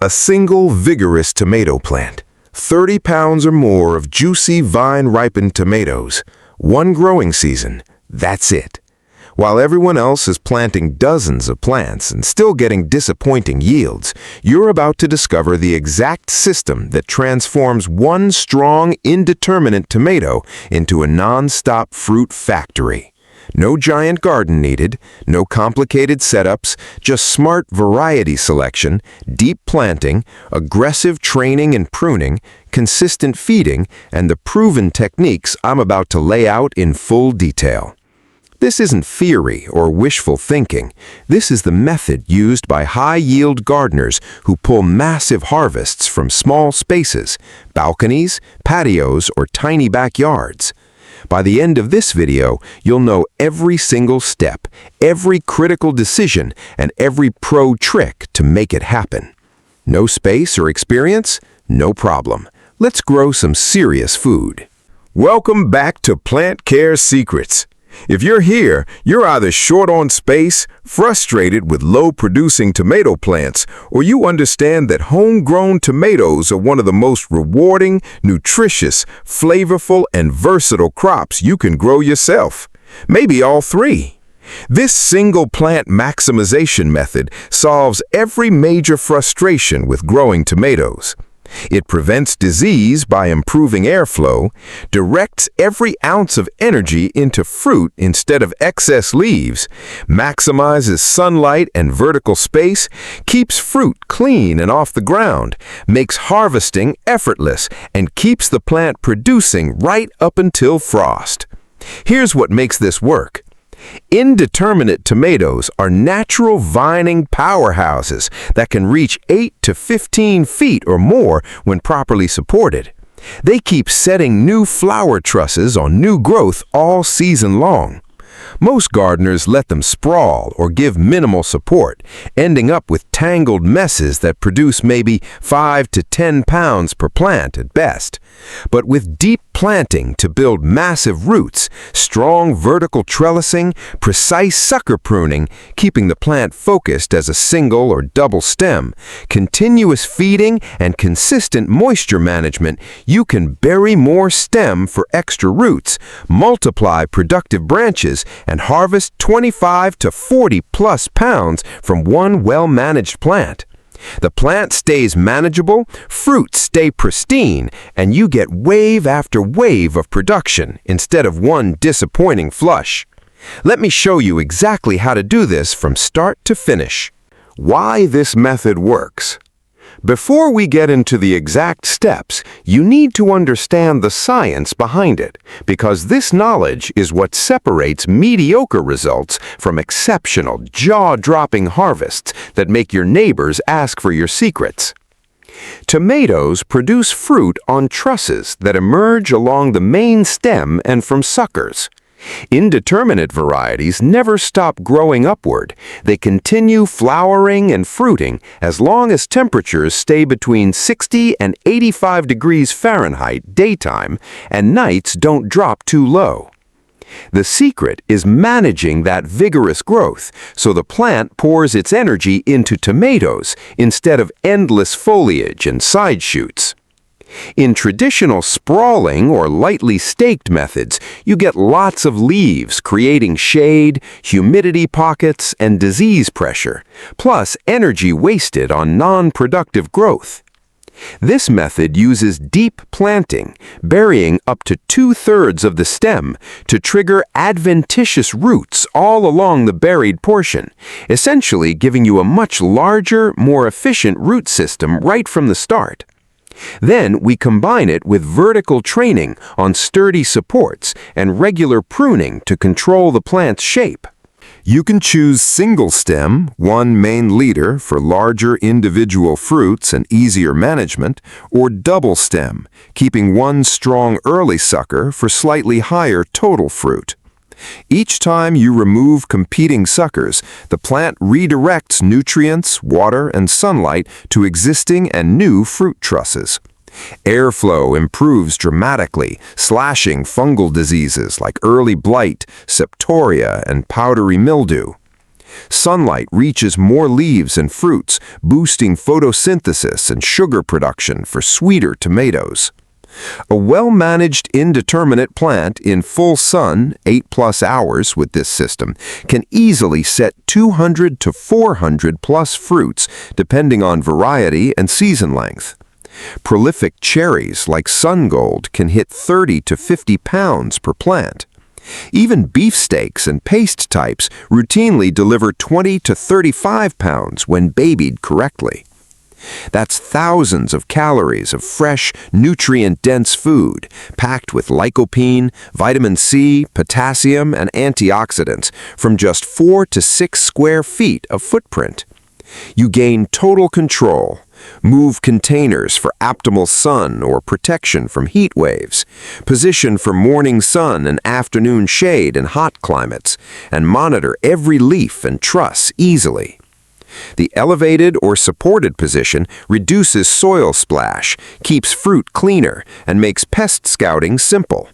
A single vigorous tomato plant, 30 pounds or more of juicy vine-ripened tomatoes, one growing season, that's it. While everyone else is planting dozens of plants and still getting disappointing yields, you're about to discover the exact system that transforms one strong, indeterminate tomato into a non-stop fruit factory. No giant garden needed, no complicated setups, just smart variety selection, deep planting, aggressive training and pruning, consistent feeding, and the proven techniques I'm about to lay out in full detail. This isn't theory or wishful thinking. This is the method used by high-yield gardeners who pull massive harvests from small spaces, balconies, patios, or tiny backyards. By the end of this video, you'll know every single step, every critical decision, and every pro trick to make it happen. No space or experience? No problem. Let's grow some serious food. Welcome back to Plant Care Secrets. If you're here, you're either short on space, frustrated with low-producing tomato plants, or you understand that homegrown tomatoes are one of the most rewarding, nutritious, flavorful, and versatile crops you can grow yourself. Maybe all three. This single plant maximization method solves every major frustration with growing tomatoes. It prevents disease by improving airflow, directs every ounce of energy into fruit instead of excess leaves, maximizes sunlight and vertical space, keeps fruit clean and off the ground, makes harvesting effortless, and keeps the plant producing right up until frost. Here's what makes this work. Indeterminate tomatoes are natural vining powerhouses that can reach 8 to 15 feet or more when properly supported. They keep setting new flower trusses on new growth all season long. Most gardeners let them sprawl or give minimal support, ending up with tangled messes that produce maybe 5 to 10 pounds per plant at best. But with deep planting to build massive roots, strong vertical trellising, precise sucker pruning, keeping the plant focused as a single or double stem, continuous feeding, and consistent moisture management, you can bury more stem for extra roots, multiply productive branches, and harvest 25 to 40 plus pounds from one well-managed plant. The plant stays manageable, fruits stay pristine, and you get wave after wave of production instead of one disappointing flush. Let me show you exactly how to do this from start to finish. Why this method works. Before we get into the exact steps, you need to understand the science behind it, because this knowledge is what separates mediocre results from exceptional, jaw-dropping harvests that make your neighbors ask for your secrets. Tomatoes produce fruit on trusses that emerge along the main stem and from suckers. Indeterminate varieties never stop growing upward. They continue flowering and fruiting as long as temperatures stay between 60 and 85 degrees Fahrenheit daytime and nights don't drop too low. The secret is managing that vigorous growth so the plant pours its energy into tomatoes instead of endless foliage and side shoots. In traditional sprawling or lightly staked methods, you get lots of leaves creating shade, humidity pockets, and disease pressure, plus energy wasted on non-productive growth. This method uses deep planting, burying up to 2/3 of the stem to trigger adventitious roots all along the buried portion, essentially giving you a much larger, more efficient root system right from the start. Then we combine it with vertical training on sturdy supports and regular pruning to control the plant's shape. You can choose single stem, one main leader for larger individual fruits and easier management, or double stem, keeping one strong early sucker for slightly higher total fruit. Each time you remove competing suckers, the plant redirects nutrients, water, and sunlight to existing and new fruit trusses. Airflow improves dramatically, slashing fungal diseases like early blight, septoria, and powdery mildew. Sunlight reaches more leaves and fruits, boosting photosynthesis and sugar production for sweeter tomatoes. A well-managed indeterminate plant in full sun, 8+ hours with this system, can easily set 200 to 400+ fruits, depending on variety and season length. Prolific cherries like Sungold can hit 30 to 50 pounds per plant. Even beefsteaks and paste types routinely deliver 20 to 35 pounds when babied correctly. That's thousands of calories of fresh, nutrient-dense food, packed with lycopene, vitamin C, potassium, and antioxidants from just 4 to 6 square feet of footprint. You gain total control. Move containers for optimal sun or protection from heat waves, position for morning sun and afternoon shade in hot climates, and monitor every leaf and truss easily. The elevated or supported position reduces soil splash, keeps fruit cleaner, and makes pest scouting simple.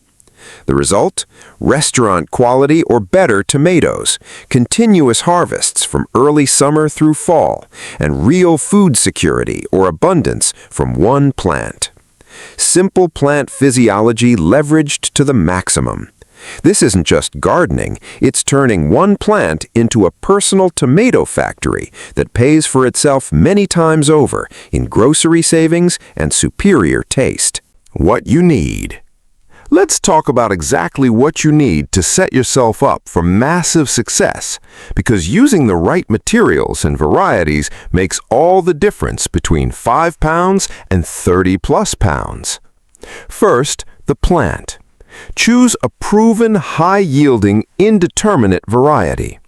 The result? Restaurant quality or better tomatoes, continuous harvests from early summer through fall, and real food security or abundance from one plant. Simple plant physiology leveraged to the maximum. This isn't just gardening, it's turning one plant into a personal tomato factory that pays for itself many times over in grocery savings and superior taste. What you need. Let's talk about exactly what you need to set yourself up for massive success, because using the right materials and varieties makes all the difference between 5 pounds and 30+ pounds. First, the plant. Choose a proven, high-yielding, indeterminate variety.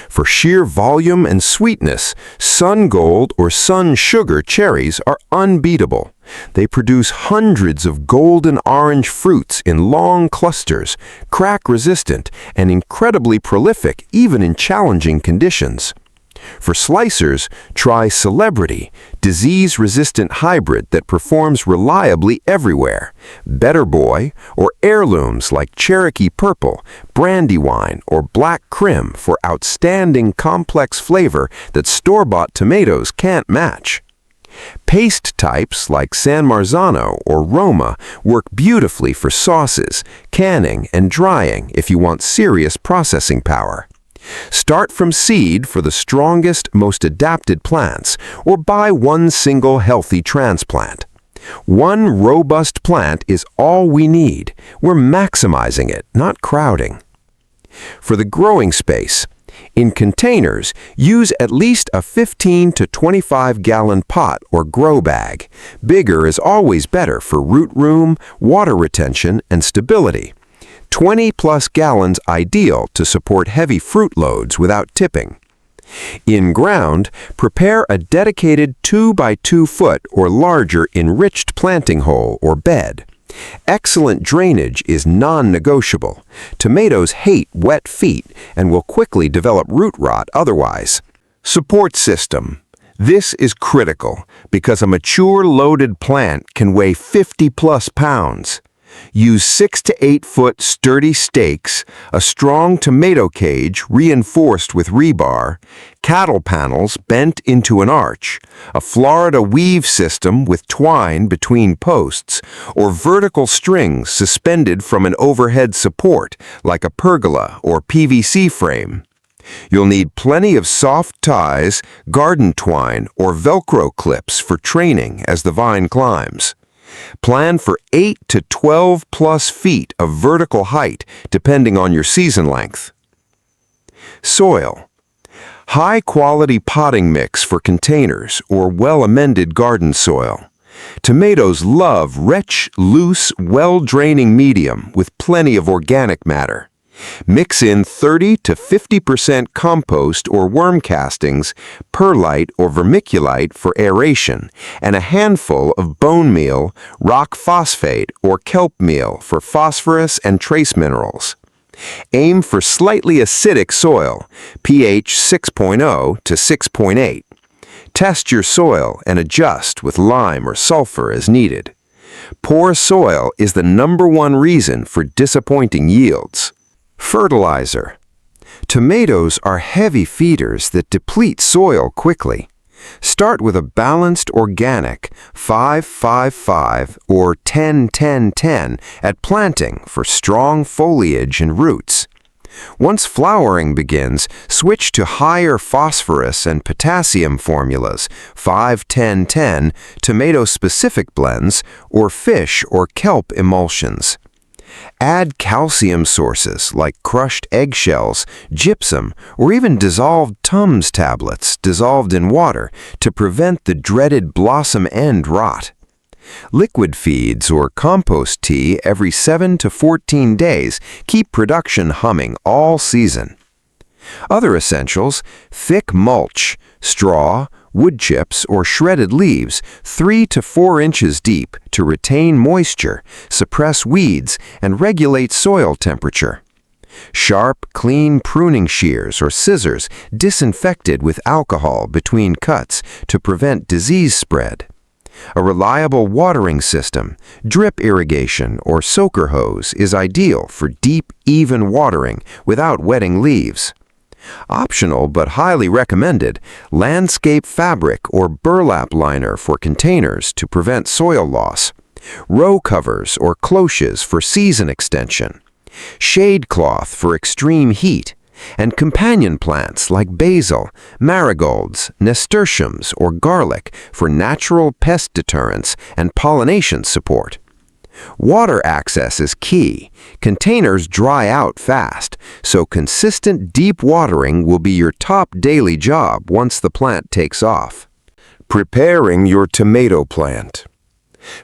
For sheer volume and sweetness, Sungold or Sun Sugar cherries are unbeatable. They produce hundreds of golden orange fruits in long clusters, crack-resistant, and incredibly prolific even in challenging conditions. For slicers, try Celebrity, disease-resistant hybrid that performs reliably everywhere, Better Boy, or heirlooms like Cherokee Purple, Brandywine, or Black Crim for outstanding complex flavor that store-bought tomatoes can't match. Paste types like San Marzano or Roma work beautifully for sauces, canning, and drying if you want serious processing power. Start from seed for the strongest, most adapted plants, or buy one single healthy transplant. One robust plant is all we need. We're maximizing it, not crowding. For the growing space, in containers, use at least a 15 to 25-gallon pot or grow bag. Bigger is always better for root room, water retention, and stability. 20+ gallons ideal to support heavy fruit loads without tipping. In ground, prepare a dedicated 2 by 2 foot or larger enriched planting hole or bed. Excellent drainage is non-negotiable. Tomatoes hate wet feet and will quickly develop root rot otherwise. Support system. This is critical because a mature loaded plant can weigh 50+ pounds. Use 6 to 8 foot sturdy stakes, a strong tomato cage reinforced with rebar, cattle panels bent into an arch, a Florida weave system with twine between posts, or vertical strings suspended from an overhead support like a pergola or PVC frame. You'll need plenty of soft ties, garden twine, or Velcro clips for training as the vine climbs. Plan for 8 to 12+ feet of vertical height, depending on your season length. Soil. High-quality potting mix for containers or well-amended garden soil. Tomatoes love rich, loose, well-draining medium with plenty of organic matter. Mix in 30 to 50% compost or worm castings, perlite or vermiculite for aeration, and a handful of bone meal, rock phosphate, or kelp meal for phosphorus and trace minerals. Aim for slightly acidic soil, pH 6.0 to 6.8. Test your soil and adjust with lime or sulfur as needed. Poor soil is the #1 reason for disappointing yields. Fertilizer. Tomatoes are heavy feeders that deplete soil quickly. Start with a balanced organic 5-5-5 or 10-10-10 at planting for strong foliage and roots. Once flowering begins, switch to higher phosphorus and potassium formulas, 5-10-10, tomato-specific blends, or fish or kelp emulsions. Add calcium sources like crushed eggshells, gypsum, or even dissolved Tums tablets dissolved in water to prevent the dreaded blossom end rot. Liquid feeds or compost tea every 7 to 14 days keep production humming all season. Other essentials: thick mulch, straw, wood chips, or shredded leaves 3 to 4 inches deep to retain moisture, suppress weeds, and regulate soil temperature. Sharp, clean pruning shears or scissors disinfected with alcohol between cuts to prevent disease spread. A reliable watering system, drip irrigation or soaker hose is ideal for deep, even watering without wetting leaves. Optional but highly recommended, landscape fabric or burlap liner for containers to prevent soil loss, row covers or cloches for season extension, shade cloth for extreme heat, and companion plants like basil, marigolds, nasturtiums, or garlic for natural pest deterrents and pollination support. Water access is key. Containers dry out fast, so consistent deep watering will be your top daily job once the plant takes off. Preparing your tomato plant.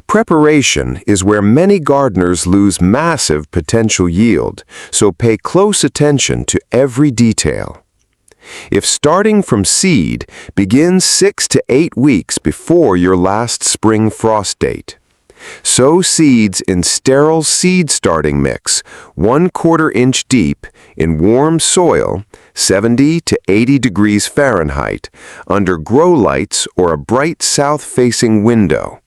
Preparation is where many gardeners lose massive potential yield, so pay close attention to every detail. If starting from seed, begin 6 to 8 weeks before your last spring frost date. Sow seeds in sterile seed starting mix, 1/4 inch deep, in warm soil, 70 to 80 degrees Fahrenheit, under grow lights or a bright south-facing window.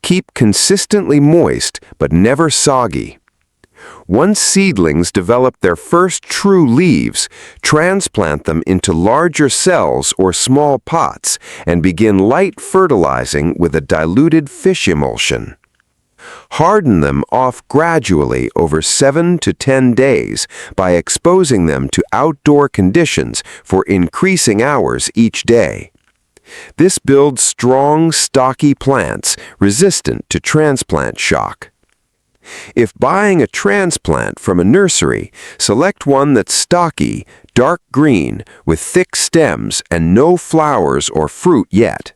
Keep consistently moist, but never soggy. Once seedlings develop their first true leaves, transplant them into larger cells or small pots and begin light fertilizing with a diluted fish emulsion. Harden them off gradually over 7 to 10 days by exposing them to outdoor conditions for increasing hours each day. This builds strong, stocky plants resistant to transplant shock. If buying a transplant from a nursery, select one that's stocky, dark green, with thick stems and no flowers or fruit yet.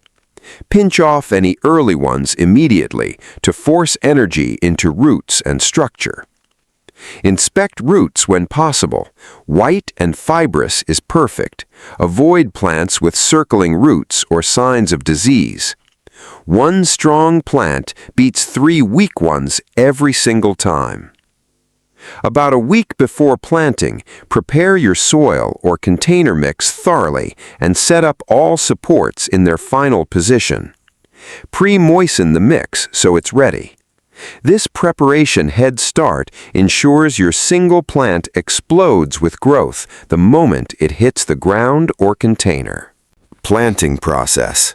Pinch off any early ones immediately to force energy into roots and structure. Inspect roots when possible. White and fibrous is perfect. Avoid plants with circling roots or signs of disease. One strong plant beats 3 weak ones every single time. About a week before planting, prepare your soil or container mix thoroughly and set up all supports in their final position. Pre-moisten the mix so it's ready. This preparation head start ensures your single plant explodes with growth the moment it hits the ground or container. Planting process.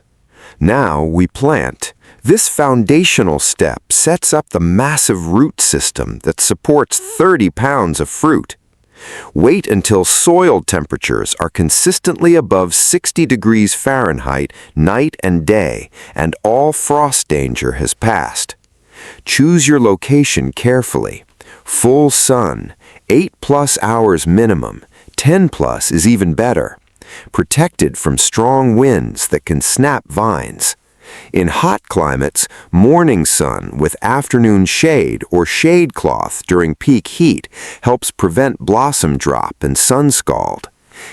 Now we plant. This foundational step sets up the massive root system that supports 30 pounds of fruit. Wait until soil temperatures are consistently above 60 degrees Fahrenheit night and day, and all frost danger has passed. Choose your location carefully. Full sun, 8+ hours minimum, 10+ is even better. Protected from strong winds that can snap vines. In hot climates, morning sun with afternoon shade or shade cloth during peak heat helps prevent blossom drop and sun scald.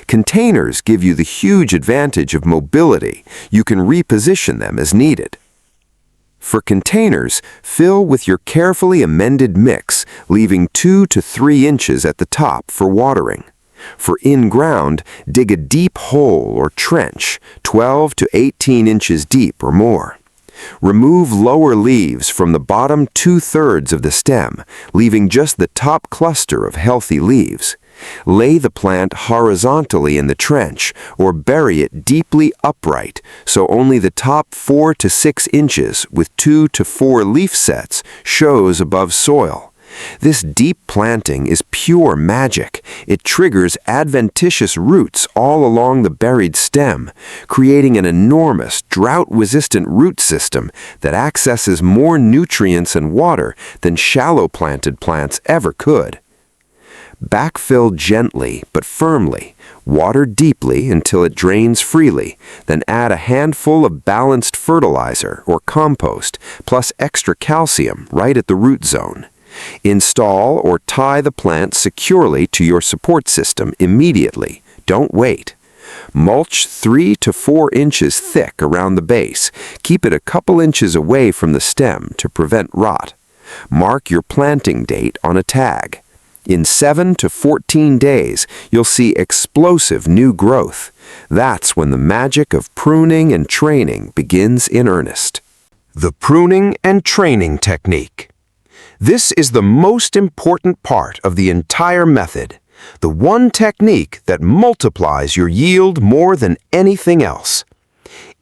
Containers give you the huge advantage of mobility. You can reposition them as needed. For containers, fill with your carefully amended mix, leaving 2 to 3 inches at the top for watering. For in-ground, dig a deep hole or trench, 12 to 18 inches deep or more. Remove lower leaves from the bottom 2/3 of the stem, leaving just the top cluster of healthy leaves. Lay the plant horizontally in the trench or bury it deeply upright so only the top 4 to 6 inches with 2 to 4 leaf sets shows above soil. This deep planting is pure magic. It triggers adventitious roots all along the buried stem, creating an enormous, drought-resistant root system that accesses more nutrients and water than shallow-planted plants ever could. Backfill gently but firmly. Water deeply until it drains freely, then add a handful of balanced fertilizer or compost, plus extra calcium right at the root zone. Install or tie the plant securely to your support system immediately. Don't wait. Mulch 3 to 4 inches thick around the base. Keep it a couple inches away from the stem to prevent rot. Mark your planting date on a tag. In 7 to 14 days, you'll see explosive new growth. That's when the magic of pruning and training begins in earnest. The pruning and training technique. This is the most important part of the entire method, the one technique that multiplies your yield more than anything else.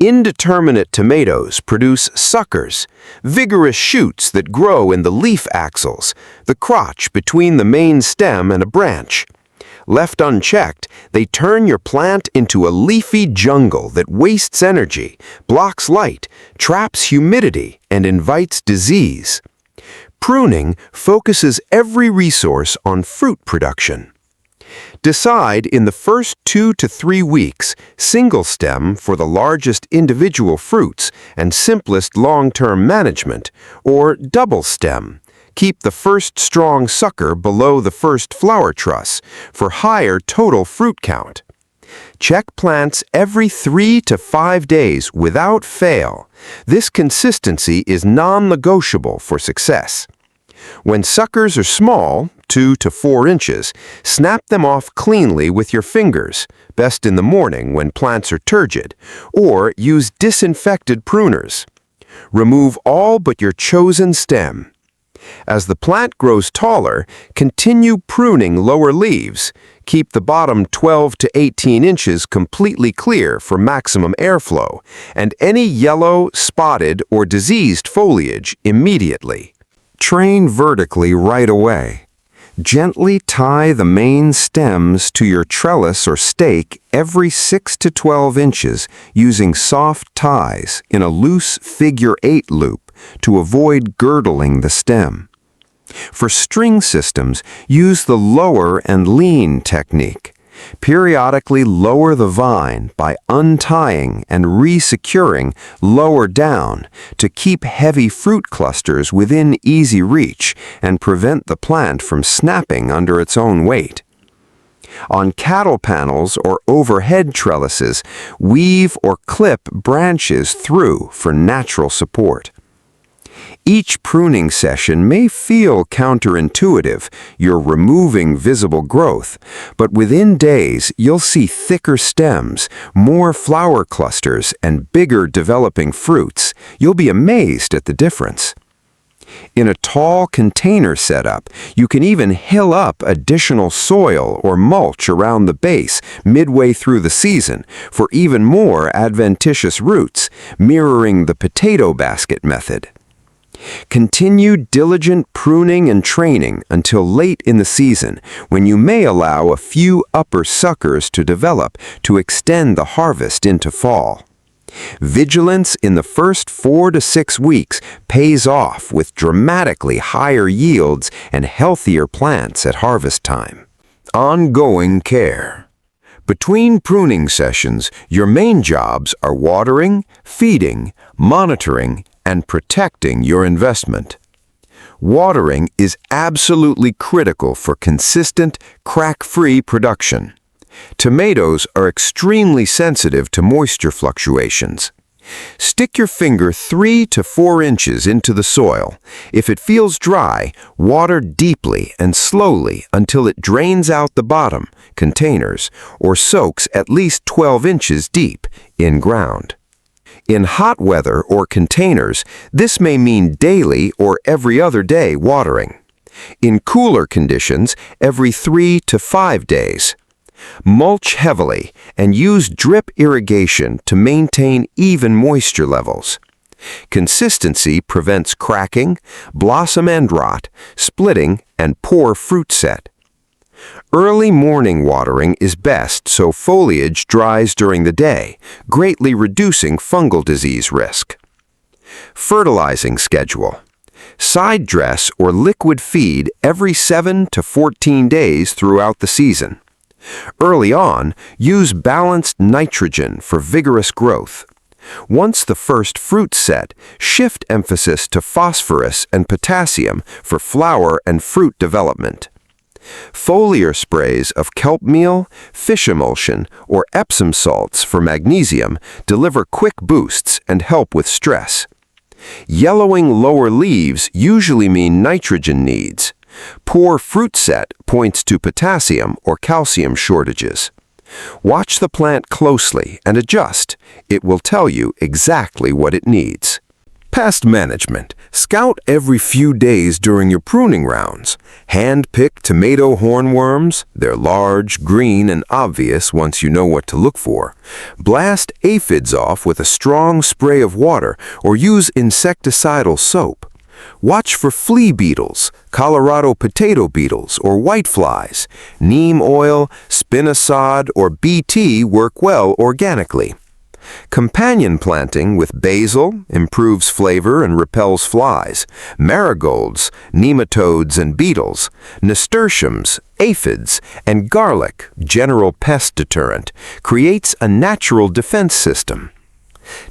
Indeterminate tomatoes produce suckers, vigorous shoots that grow in the leaf axils, the crotch between the main stem and a branch. Left unchecked, they turn your plant into a leafy jungle that wastes energy, blocks light, traps humidity, and invites disease. Pruning focuses every resource on fruit production. Decide in the first 2 to 3 weeks, single stem for the largest individual fruits and simplest long-term management, or double stem. Keep the first strong sucker below the first flower truss for higher total fruit count. Check plants every 3 to 5 days without fail. This consistency is non-negotiable for success. When suckers are small, 2 to 4 inches, snap them off cleanly with your fingers, best in the morning when plants are turgid, or use disinfected pruners. Remove all but your chosen stem. As the plant grows taller, continue pruning lower leaves. Keep the bottom 12 to 18 inches completely clear for maximum airflow, and any yellow, spotted, or diseased foliage immediately. Train vertically right away. Gently tie the main stems to your trellis or stake every 6 to 12 inches using soft ties in a loose figure-8 loop to avoid girdling the stem. For string systems, use the lower and lean technique. Periodically lower the vine by untying and re-securing lower down to keep heavy fruit clusters within easy reach and prevent the plant from snapping under its own weight. On cattle panels or overhead trellises, weave or clip branches through for natural support. Each pruning session may feel counterintuitive, you're removing visible growth, but within days you'll see thicker stems, more flower clusters, and bigger developing fruits. You'll be amazed at the difference. In a tall container setup, you can even hill up additional soil or mulch around the base midway through the season for even more adventitious roots, mirroring the potato basket method. Continue diligent pruning and training until late in the season, when you may allow a few upper suckers to develop to extend the harvest into fall. Vigilance in the first 4 to 6 weeks pays off with dramatically higher yields and healthier plants at harvest time. Ongoing care. Between pruning sessions, your main jobs are watering, feeding, monitoring, and protecting your investment. Watering is absolutely critical for consistent, crack-free production. Tomatoes are extremely sensitive to moisture fluctuations. Stick your finger 3 to 4 inches into the soil. If it feels dry, water deeply and slowly until it drains out the bottom, containers, or soaks at least 12 inches deep in ground. In hot weather or containers, this may mean daily or every other day watering. In cooler conditions, every 3 to 5 days. Mulch heavily and use drip irrigation to maintain even moisture levels. Consistency prevents cracking, blossom end rot, splitting, and poor fruit set. Early morning watering is best so foliage dries during the day, greatly reducing fungal disease risk. Fertilizing schedule. Side dress or liquid feed every 7 to 14 days throughout the season. Early on, use balanced nitrogen for vigorous growth. Once the first fruit set, shift emphasis to phosphorus and potassium for flower and fruit development. Foliar sprays of kelp meal, fish emulsion, or Epsom salts for magnesium deliver quick boosts and help with stress. Yellowing lower leaves usually mean nitrogen needs. Poor fruit set points to potassium or calcium shortages. Watch the plant closely and adjust. It will tell you exactly what it needs. Pest management. Scout every few days during your pruning rounds. Hand-pick tomato hornworms. They're large, green, and obvious once you know what to look for. Blast aphids off with a strong spray of water or use insecticidal soap. Watch for flea beetles, Colorado potato beetles, or whiteflies. Neem oil, spinosad, or BT work well organically. Companion planting with basil improves flavor and repels flies. Marigolds, nematodes and beetles. Nasturtiums, aphids, and garlic, general pest deterrent, creates a natural defense system.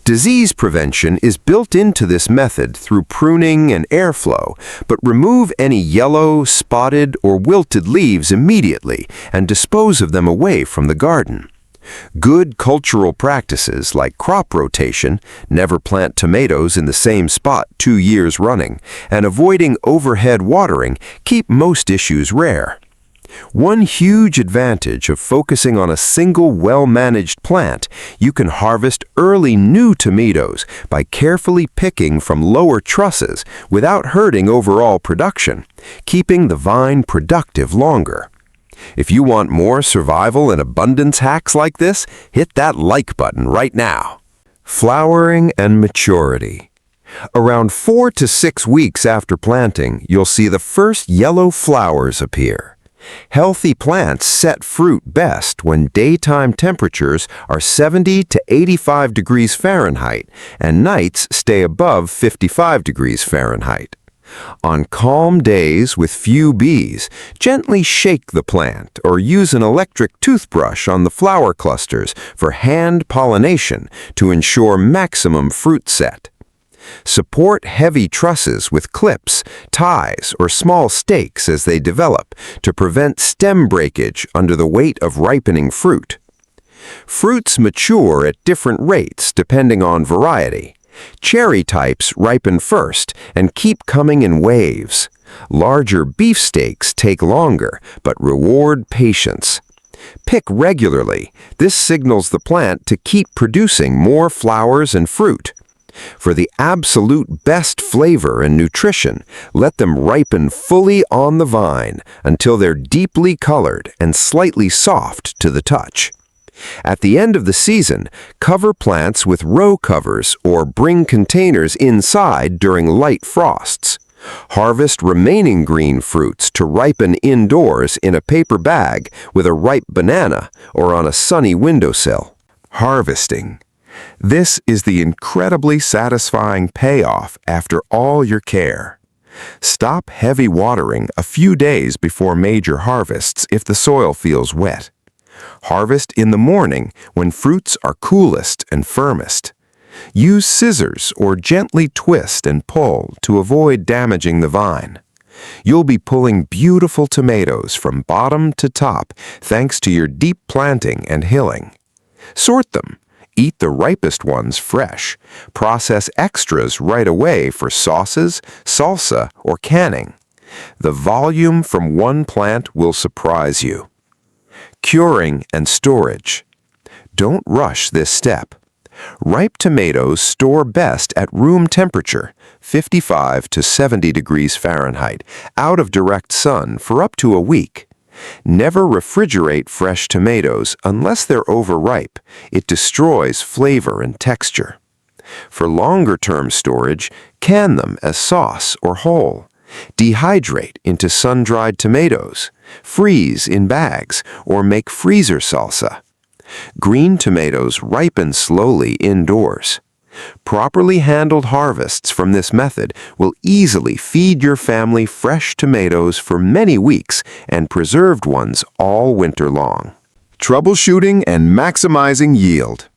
Disease prevention is built into this method through pruning and airflow, but remove any yellow, spotted, or wilted leaves immediately and dispose of them away from the garden. Good cultural practices like crop rotation, never plant tomatoes in the same spot 2 years running, and avoiding overhead watering keep most issues rare. One huge advantage of focusing on a single well-managed plant, you can harvest early new tomatoes by carefully picking from lower trusses without hurting overall production, keeping the vine productive longer. If you want more survival and abundance hacks like this, hit that like button right now. Flowering and maturity. Around 4 to 6 weeks after planting, you'll see the first yellow flowers appear. Healthy plants set fruit best when daytime temperatures are 70 to 85 degrees Fahrenheit and nights stay above 55 degrees Fahrenheit. On calm days with few bees, gently shake the plant or use an electric toothbrush on the flower clusters for hand pollination to ensure maximum fruit set. Support heavy trusses with clips, ties, or small stakes as they develop to prevent stem breakage under the weight of ripening fruit. Fruits mature at different rates depending on variety. Cherry types ripen first and keep coming in waves. Larger beefsteaks take longer but reward patience. Pick regularly. This signals the plant to keep producing more flowers and fruit. For the absolute best flavor and nutrition, let them ripen fully on the vine until they're deeply colored and slightly soft to the touch. At the end of the season, cover plants with row covers or bring containers inside during light frosts. Harvest remaining green fruits to ripen indoors in a paper bag with a ripe banana or on a sunny windowsill. Harvesting. This is the incredibly satisfying payoff after all your care. Stop heavy watering a few days before major harvests if the soil feels wet. Harvest in the morning when fruits are coolest and firmest. Use scissors or gently twist and pull to avoid damaging the vine. You'll be pulling beautiful tomatoes from bottom to top thanks to your deep planting and hilling. Sort them. Eat the ripest ones fresh. Process extras right away for sauces, salsa, or canning. The volume from one plant will surprise you. Curing and storage. Don't rush this step. Ripe tomatoes store best at room temperature, 55 to 70 degrees Fahrenheit, out of direct sun for up to a week. Never refrigerate fresh tomatoes unless they're overripe. It destroys flavor and texture. For longer-term storage, can them as sauce or whole. Dehydrate into sun-dried tomatoes. Freeze in bags or make freezer salsa. Green tomatoes ripen slowly indoors. Properly handled harvests from this method will easily feed your family fresh tomatoes for many weeks and preserved ones all winter long. Troubleshooting and maximizing yield.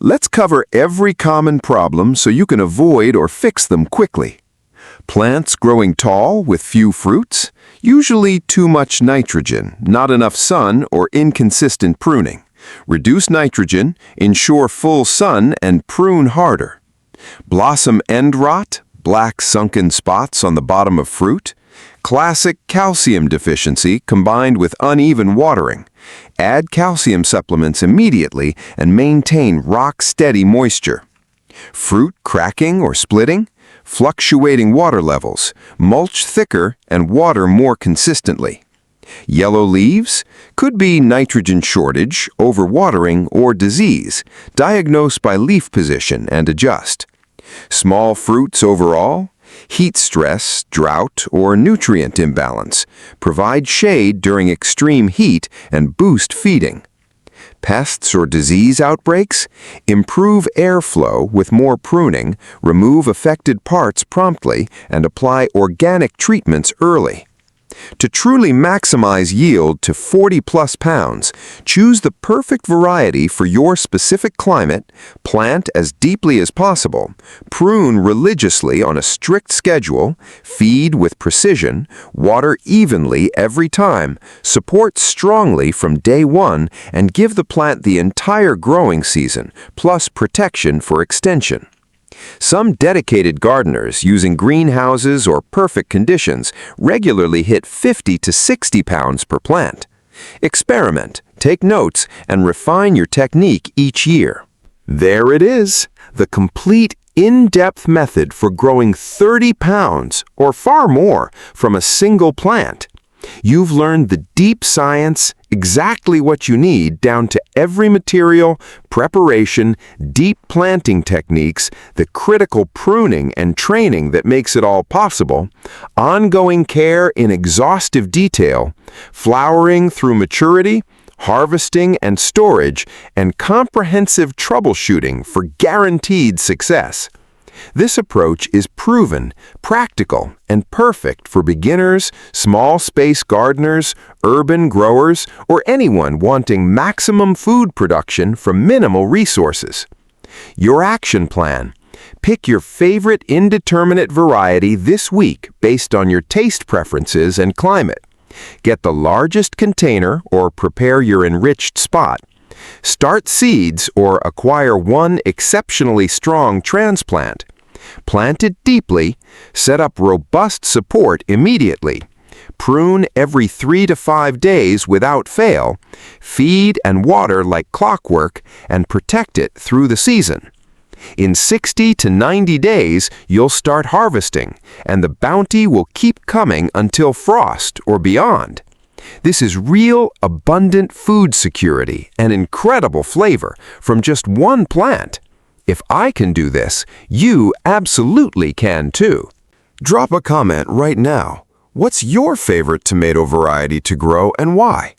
Let's cover every common problem so you can avoid or fix them quickly. Plants growing tall with few fruits, usually too much nitrogen, not enough sun, or inconsistent pruning. Reduce nitrogen, ensure full sun, and prune harder. Blossom end rot, black sunken spots on the bottom of fruit. Classic calcium deficiency combined with uneven watering. Add calcium supplements immediately and maintain rock-steady moisture. Fruit cracking or splitting, fluctuating water levels, mulch thicker and water more consistently. Yellow leaves could be nitrogen shortage, overwatering, or disease. Diagnose by leaf position and adjust. Small fruits overall, heat stress, drought, or nutrient imbalance. Provide shade during extreme heat and boost feeding. Pests or disease outbreaks? Improve airflow with more pruning, remove affected parts promptly, and apply organic treatments early. To truly maximize yield to 40-plus pounds, choose the perfect variety for your specific climate, plant as deeply as possible, prune religiously on a strict schedule, feed with precision, water evenly every time, support strongly from day one, and give the plant the entire growing season, plus protection for extension. Some dedicated gardeners using greenhouses or perfect conditions regularly hit 50 to 60 pounds per plant. Experiment, take notes, and refine your technique each year. There it is, the complete in-depth method for growing 30 pounds or far more from a single plant. You've learned the deep science, exactly what you need down to every material, preparation, deep planting techniques, the critical pruning and training that makes it all possible, ongoing care in exhaustive detail, flowering through maturity, harvesting and storage, and comprehensive troubleshooting for guaranteed success. This approach is proven, practical, and perfect for beginners, small-space gardeners, urban growers, or anyone wanting maximum food production from minimal resources. Your action plan. Pick your favorite indeterminate variety this week based on your taste preferences and climate. Get the largest container or prepare your enriched spot. Start seeds or acquire one exceptionally strong transplant. Plant it deeply, set up robust support immediately. Prune every 3 to 5 days without fail. Feed and water like clockwork and protect it through the season. In 60 to 90 days, you'll start harvesting, and the bounty will keep coming until frost or beyond. This is real, abundant food security and incredible flavor from just one plant. If I can do this, you absolutely can too. Drop a comment right now. What's your favorite tomato variety to grow and why?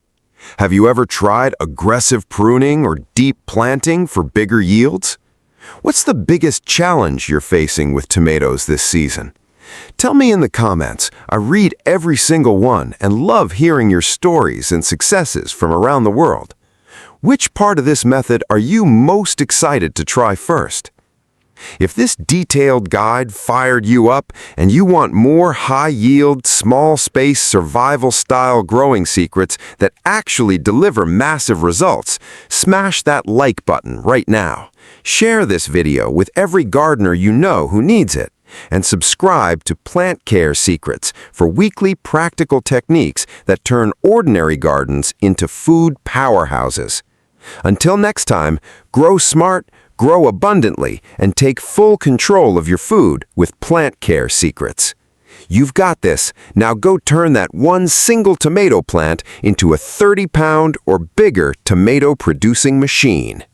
Have you ever tried aggressive pruning or deep planting for bigger yields? What's the biggest challenge you're facing with tomatoes this season? Tell me in the comments. I read every single one and love hearing your stories and successes from around the world. Which part of this method are you most excited to try first? If this detailed guide fired you up and you want more high-yield, small-space, survival-style growing secrets that actually deliver massive results, smash that like button right now. Share this video with every gardener you know who needs it. And subscribe to Plant Care Secrets for weekly practical techniques that turn ordinary gardens into food powerhouses. Until next time, grow smart, Grow abundantly and take full control of your food with plant care secrets. You've got this. Now go turn that one single tomato plant into a 30-pound or bigger tomato-producing machine.